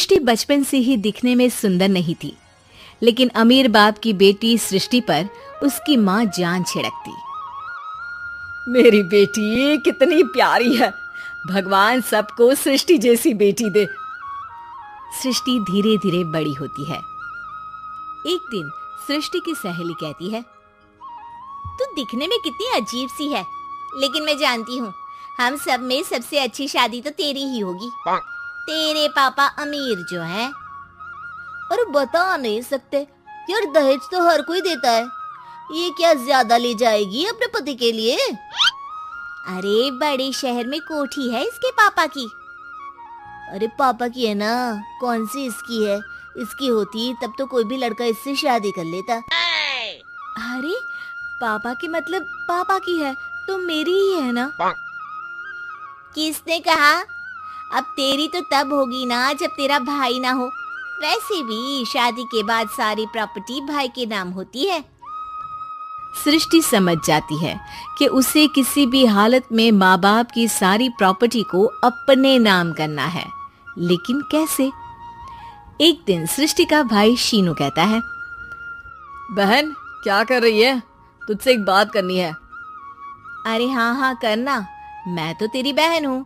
सृष्टि बचपन से ही दिखने में सुंदर नहीं थी, लेकिन अमीर बाप की बेटी सृष्टि पर उसकी माँ जान छिड़कती। मेरी बेटी कितनी प्यारी है, भगवान सबको सृष्टि जैसी बेटी दे। सृष्टि धीरे धीरे बड़ी होती है। एक दिन सृष्टि की सहेली कहती है, तू दिखने में कितनी अजीब सी है, लेकिन मैं जानती हूँ हम सब में सबसे अच्छी शादी तो तेरी ही होगी। तेरे पापा अमीर जो हैं। और बता नहीं सकते यार, दहेज तो हर कोई देता है, ये क्या ज्यादा ले जाएगी अपने पति के लिए? अरे बड़े शहर में कोठी है इसके पापा की। अरे पापा की है ना, कौन सी इसकी है? इसकी होती तब तो कोई भी लड़का इससे शादी कर लेता। अरे पापा की मतलब पापा की है तो मेरी ही है ना? किसने कहा? अब तेरी तो तब होगी ना जब तेरा भाई ना हो। वैसे भी शादी के बाद सारी प्रॉपर्टी भाई के नाम होती है। सृष्टि समझ जाती है कि उसे किसी भी हालत में माँ बाप की सारी प्रॉपर्टी को अपने नाम करना है, लेकिन कैसे? एक दिन सृष्टि का भाई शीनू कहता है, बहन क्या कर रही है? तुझसे एक बात करनी है। अरे हाँ हाँ करना, मैं तो तेरी बहन हूँ।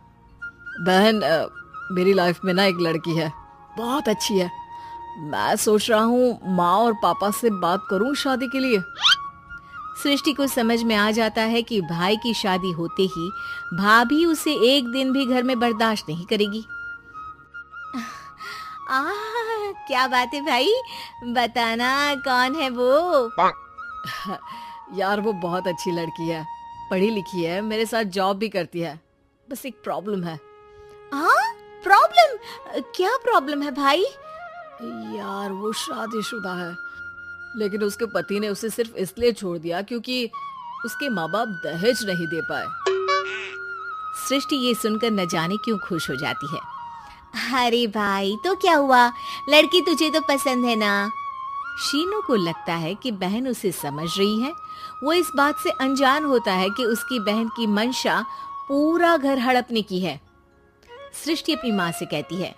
बहन मेरी लाइफ में ना एक लड़की है, बहुत अच्छी है। मैं सोच रहा हूँ माँ और पापा से बात करूँ शादी के लिए। सृष्टि को समझ में आ जाता है कि भाई की शादी होते ही भाभी उसे एक दिन भी घर में बर्दाश्त नहीं करेगी। क्या बात है भाई, बताना कौन है वो? यार वो बहुत अच्छी लड़की है, पढ़ी लिखी है, मेरे साथ जॉब भी करती है। बस एक प्रॉब्लम है। प्रॉब्लम? क्या प्रॉब्लम है भाई? यार वो शादीशुदा है, लेकिन उसके पति ने उसे सिर्फ इसलिए छोड़ दिया क्योंकि उसके माँ बाप दहेज नहीं दे पाए। सृष्टि ये सुनकर न जाने क्यों खुश हो जाती है। अरे भाई तो क्या हुआ, लड़की तुझे तो पसंद है ना? शीनू को लगता है कि बहन उसे समझ रही है। वो इस बात से अनजान होता है कि उसकी बहन की मंशा पूरा घर हड़पने की है। सृष्टि अपनी माँ से कहती है,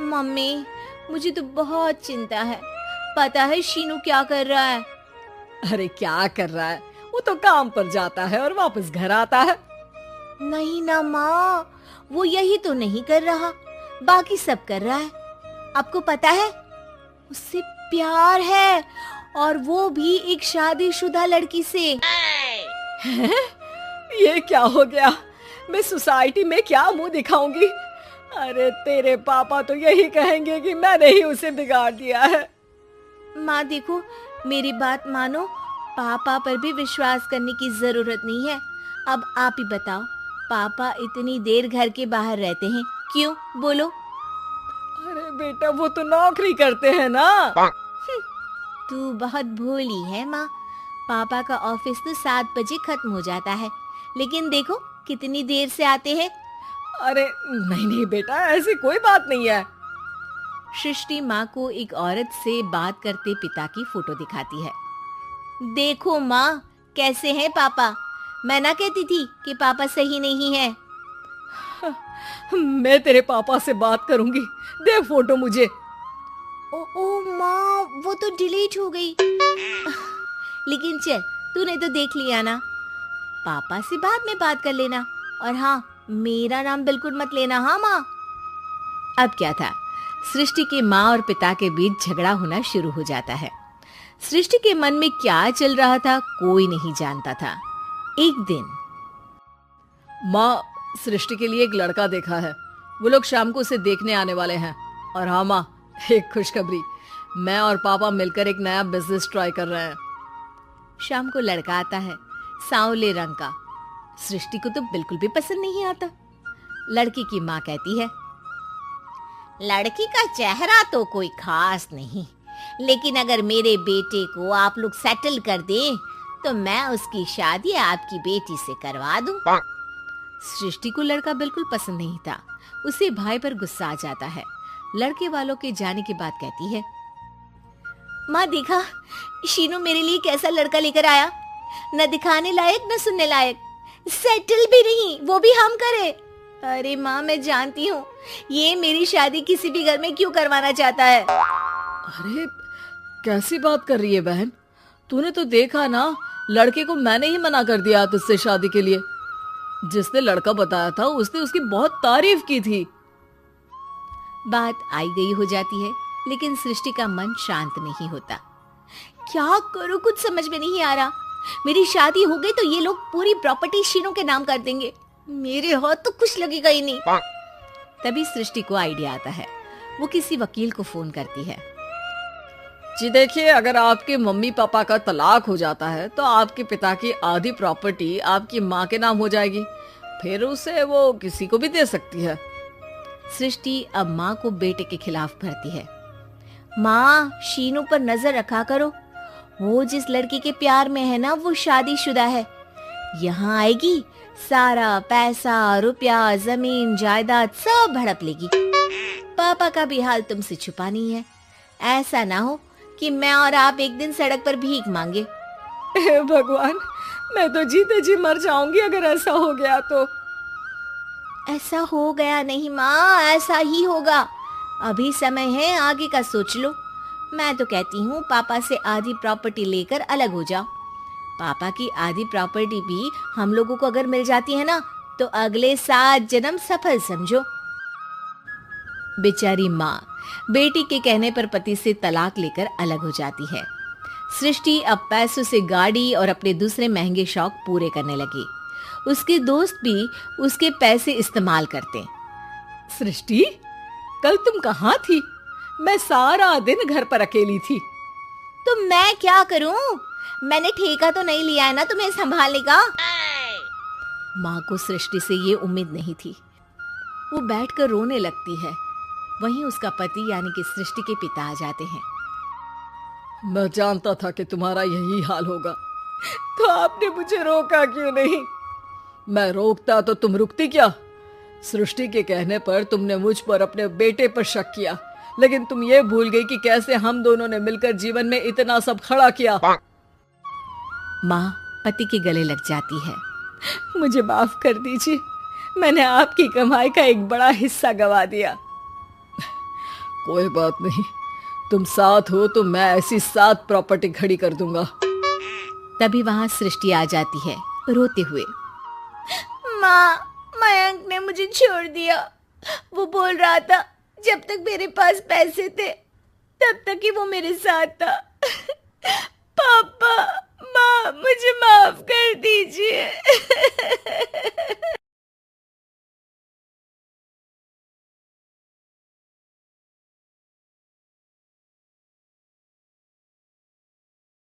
मम्मी मुझे तो बहुत चिंता है, पता है शीनू क्या कर रहा है? अरे क्या कर रहा है? वो तो काम पर जाता है और वापस घर आता है। नहीं ना माँ, वो यही तो नहीं कर रहा, बाकी सब कर रहा है। आपको पता है उससे प्यार है, और वो भी एक शादीशुदा लड़की से। ये क्या हो गया? मैं सोसाइटी में क्या मुंह दिखाऊंगी? अरे तेरे पापा तो यही कहेंगे कि मैंने ही उसे बिगाड़ दिया है। माँ देखो, मेरी बात मानो, पापा पर भी विश्वास करने की जरूरत नहीं है। अब आप ही बताओ, पापा इतनी देर घर के बाहर रहते हैं क्यों? बोलो। अरे बेटा वो तो नौकरी करते हैं ना। तू बहुत भोली है माँ। पापा का ऑफिस तो 7 बजे खत्म हो जाता है, लेकिन देखो कितनी देर से आते हैं। अरे नहीं नहीं बेटा, ऐसी कोई बात नहीं है। सृष्टि माँ को एक औरत से बात करते पिता की फोटो दिखाती है। देखो माँ कैसे हैं पापा, मैं ना कहती थी कि पापा सही नहीं है। मैं तेरे पापा से बात करूंगी, दे फोटो मुझे। ओ माँ, वो तो डिलीट हो गई। लेकिन चल, तूने तो देख लिया ना, पापा से बाद में बात कर लेना। और हाँ, मेरा नाम बिल्कुल मत लेना। हाँ माँ। अब क्या था, सृष्टि के माँ और पिता के बीच झगड़ा होना शुरू हो जाता है। सृष्टि के मन में क्या चल रहा था कोई नहीं जानता था। एक दिन, माँ सृष्टि के लिए एक लड़का देखा है, वो लोग शाम को उसे देखने आने वाले हैं। और हाँ माँ, एक खुशखबरी, मैं और पापा मिलकर एक नया बिजनेस ट्राई कर रहे हैं। शाम को लड़का आता है, सांवले रंग का। सृष्टि को तो बिल्कुल भी पसंद नहीं आता। लड़की की माँ कहती है, लड़की का चेहरा तो कोई खास नहीं, लेकिन अगर मेरे बेटे को आप लोग सेटल कर दें तो मैं उसकी शादी आपकी बेटी से करवा दूं। सृष्टि को लड़का बिल्कुल पसंद नहीं था। उसे भाई पर गुस्सा आ जाता है। लड़के वालों के जाने के बाद कहती है, माँ देखा शीनू मेरे लिए कैसा लड़का लेकर आया, न दिखाने लायक न सुनने लायक, सेटल भी नहीं, वो भी हम करे। अरे माँ, मैं जानती हूँ ये मेरी शादी किसी भी घर में क्यों करवाना चाहता है। अरे कैसी बात कर रही है बहन, तूने तो देखा ना, लड़के को मैंने ही मना कर दिया तुझसे शादी के लिए। जिसने लड़का बताया था उसने उसकी बहुत तारीफ की थी। बात आई गई हो जाती है, लेकिन सृष्टि का मन शांत नहीं होता। क्या करूँ, कुछ समझ में नहीं आ रहा। मेरी शादी हो गई तो ये लोग पूरी प्रॉपर्टी शीनू के नाम कर देंगे, मेरे हाथ तो कुछ लगेगा ही नहीं। तभी सृष्टि को आइडिया आता है। वो किसी वकील को फोन करती है। जी देखिए, अगर आपके मम्मी पापा का तलाक हो जाता है तो आपके पिता की आधी प्रॉपर्टी आपकी माँ के नाम हो जाएगी, फिर उसे वो किसी को भी दे सकती है। सृष्टि अब माँ को बेटे के खिलाफ भरती है। माँ, शीनू पर नजर रखा करो, वो जिस लड़की के प्यार में है ना वो शादीशुदा है। यहाँ आएगी, सारा पैसा, रुपया, जमीन, जायदाद सब हड़प लेगी। पापा का भी हाल तुमसे छुपा नहीं है। ऐसा ना हो कि मैं और आप एक दिन सड़क पर भीख मांगे। भगवान, मैं तो जीते जी मर जाऊंगी अगर ऐसा हो गया तो। ऐसा हो गया नहीं माँ, ऐसा ही होगा। अभी समय है, आगे का सोच लो। मैं तो कहती हूँ पापा से आधी प्रॉपर्टी लेकर अलग हो जाओ। पापा की आधी प्रॉपर्टी भी हम लोगों को अगर मिल जाती है ना तो अगले 7 जन्म सफल समझो। बेचारी माँ बेटी के कहने पर पति से तलाक लेकर अलग हो जाती है। सृष्टि अब पैसों से गाड़ी और अपने दूसरे महंगे शौक पूरे करने लगी। उसके दोस्त भी उसके पैसे इस्तेमाल करते। सृष्टि, कल तुम कहाँ थी? मैं सारा दिन घर पर अकेली थी। तो मैं क्या करूं? मैंने ठेका तो नहीं लिया है ना तुम्हें संभालने का। माँ को सृष्टि से ये उम्मीद नहीं थी। वो बैठकर रोने लगती है। वहीं उसका पति यानी कि सृष्टि के पिता आ जाते हैं। मैं जानता था कि तुम्हारा यही हाल होगा, तो आपने मुझे रोका क्यों नहीं? मैं रोकता तो तुम रुकती क्या? सृष्टि के कहने पर तुमने मुझ पर अपने बेटे पर शक किया, लेकिन तुम ये भूल गई कि कैसे हम दोनों ने मिलकर जीवन में इतना सब खड़ा किया। माँ पति के गले लग जाती है। मुझे माफ कर दीजिए, मैंने आपकी कमाई का एक बड़ा हिस्सा गवा दिया। कोई बात नहीं, तुम साथ हो तो मैं ऐसी 7 प्रॉपर्टी खड़ी कर दूंगा। तभी वहां सृष्टि आ जाती है रोते हुए। माँ, मयंक ने मुझे छोड़ दिया। वो बोल रहा था जब तक मेरे पास पैसे थे तब तक ही वो मेरे साथ था। पापा, माँ, मुझे माफ कर दीजिए।